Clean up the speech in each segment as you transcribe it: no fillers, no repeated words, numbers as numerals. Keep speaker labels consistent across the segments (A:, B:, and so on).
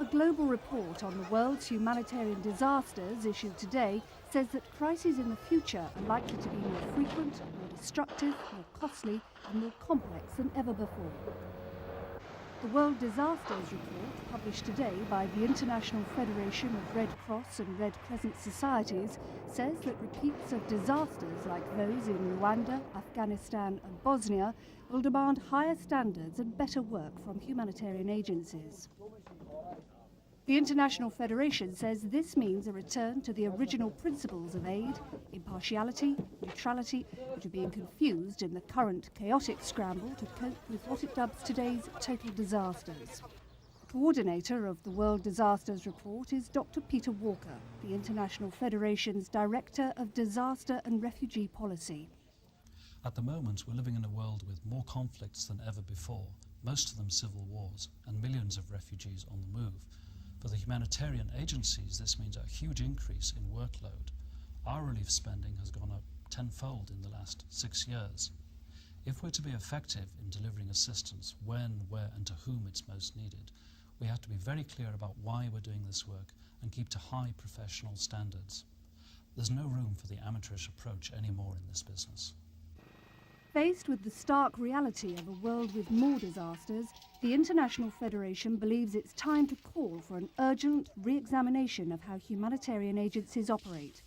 A: global report on the world's humanitarian disasters issued today says that crises in the future are likely to be more frequent, more destructive, more costly and more complex than ever before. The World Disasters Report, published today by the International Federation of Red Cross and Red Crescent Societies, says that repeats of disasters like those in Rwanda, Afghanistan and Bosnia will demand higher standards and better work from humanitarian agencies. The International Federation says this means a return to the original principles of aid, impartiality, neutrality, which are being confused in the current chaotic scramble to cope with what it dubs today's total disasters. Coordinator of the World Disasters Report is Dr. Peter Walker, the International Federation's Director of Disaster and Refugee Policy.
B: At the moment, we're living in a world with more conflicts than ever before, most of them civil wars, and millions of refugees on the move. For the humanitarian agencies, this means a huge increase in workload. Our relief spending has gone up tenfold in the last 6 years. If we're to be effective in delivering assistance when, where and to whom it's most needed, we have to be very clear about why we're doing this work and keep to high professional standards. There's no room for the amateurish approach anymore in this business.
A: Faced with the stark reality of a world with more disasters, the International Federation believes it's time to call for an urgent re-examination of how humanitarian agencies operate.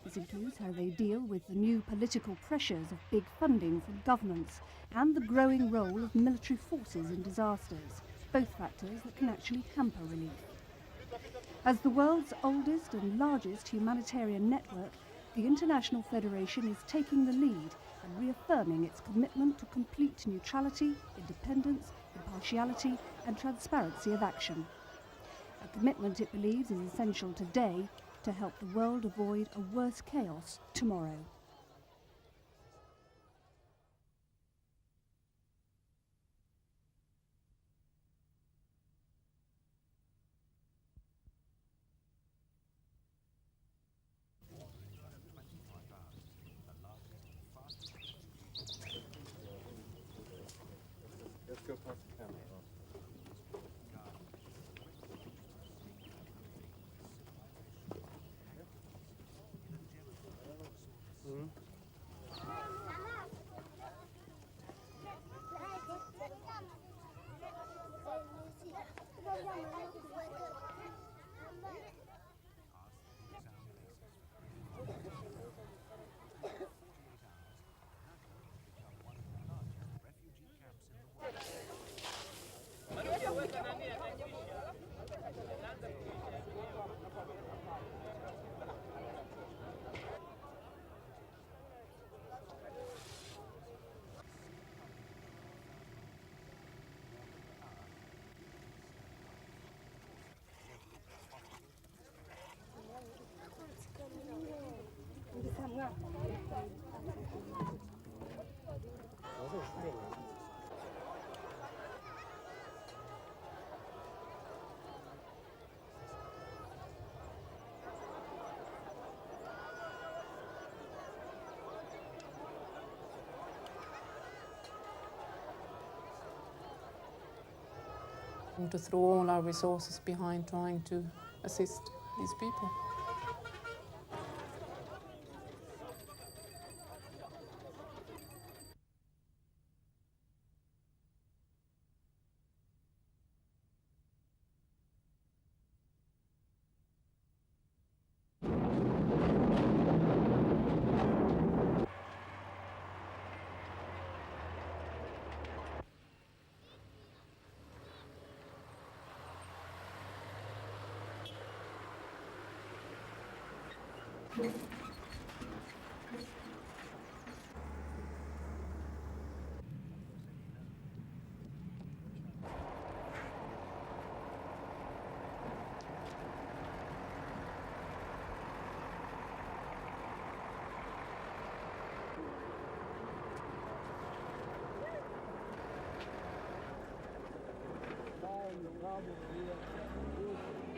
A: This includes how they deal with the new political pressures of big funding from governments and the growing role of military forces in disasters, both factors that can actually hamper relief. As the world's oldest and largest humanitarian network, the International Federation is taking the lead and reaffirming its commitment to complete neutrality, independence, impartiality and transparency of action. A commitment it believes is essential today to help the world avoid a worse chaos tomorrow.
C: Let's go past the camera.
D: To throw all our resources behind trying to assist these people.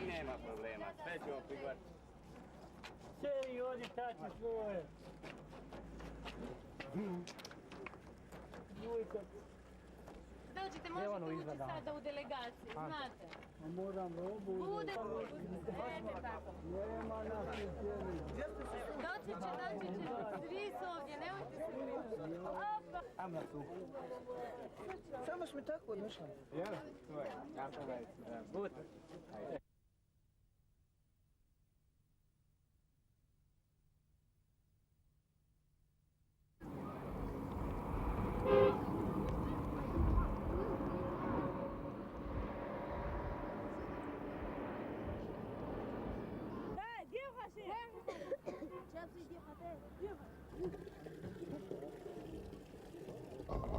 E: Nema problema, sve ćemo prihvatiti.
F: Seri ovdje tači svoje. Jujka.
C: Dođite, možete ući sada u delegaciji, znate.
F: Moram robu.
C: Bude, eto tako.
F: Nema nas u cijeli.
C: Doći će, svi su ovdje, nemojte se brinuti. Opa!
F: Ama tu.
G: Samo smo tako odnošli.
F: Ja, to je. Ja to je. Bude.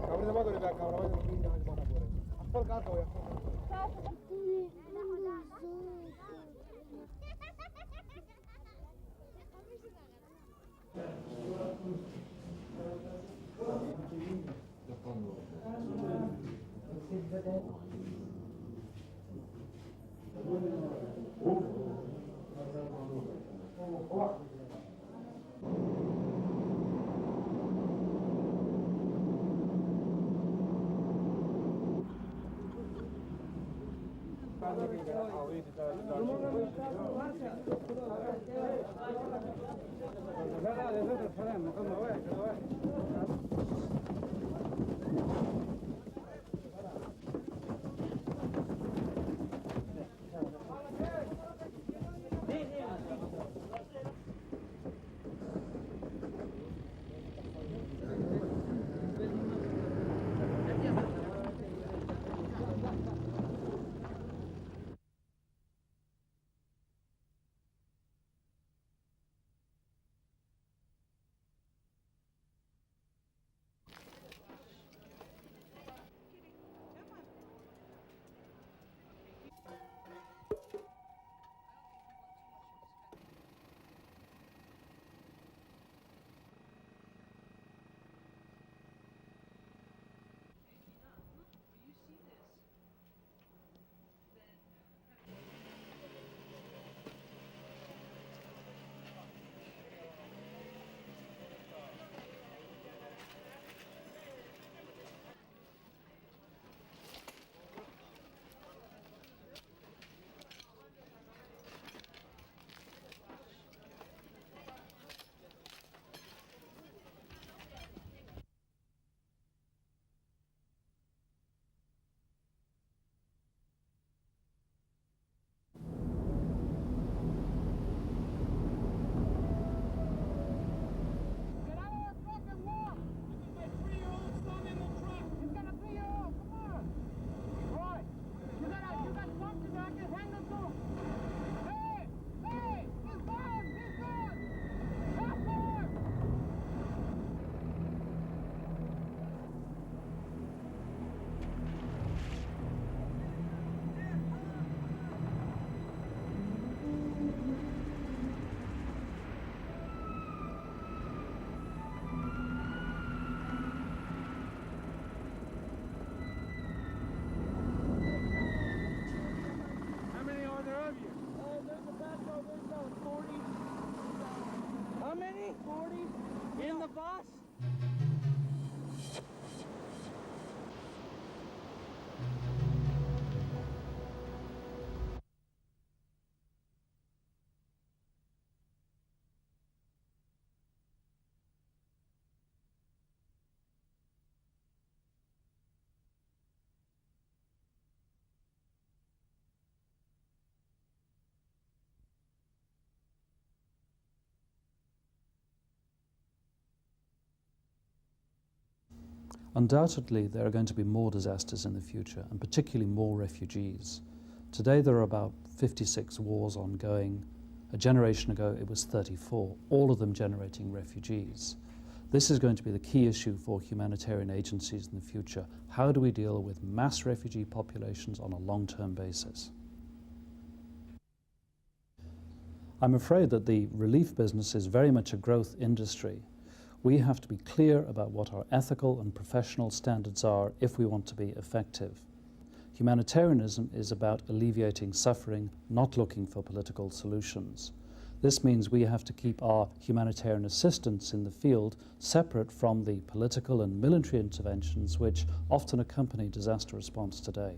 G: Kamu nama tu dah kamu nama tu ni mana boleh. Apa kau tahu ya?
F: How many? 40 in the bus?
B: Undoubtedly, there are going to be more disasters in the future, and particularly more refugees. Today there are about 56 wars ongoing. A generation ago it was 34, all of them generating refugees. This is going to be the key issue for humanitarian agencies in the future. How do we deal with mass refugee populations on a long-term basis? I'm afraid that the relief business is very much a growth industry. We have to be clear about what our ethical and professional standards are if we want to be effective. Humanitarianism is about alleviating suffering, not looking for political solutions. This means we have to keep our humanitarian assistance in the field separate from the political and military interventions which often accompany disaster response today.